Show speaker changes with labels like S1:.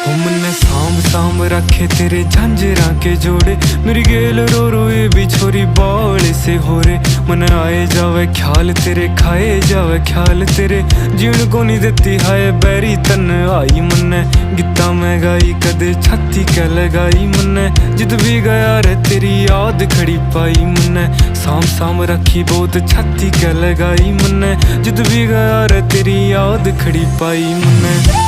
S1: मन्ने सांभ सांभ रखे तेरे झांझरा के जोड़े, मेरी गेल रो रो ये भी छोरी बावले से हो रे। मन आए जावे ख्याल तेरे, खाए जावे ख्याल तेरे, जीण को नहीं देती हाय बैरी तन आई। मन्ने गीता मैं गाई कदे छाती कै लगाई, मन्ने जिद भी गया रे तेरी याद खड़ी पाई। मन्ने सांभ सांभ रखी बहुत छाती कै लगाई, मन्ने जिद भी गया रे तेरी याद खड़ी पाई। मन्ने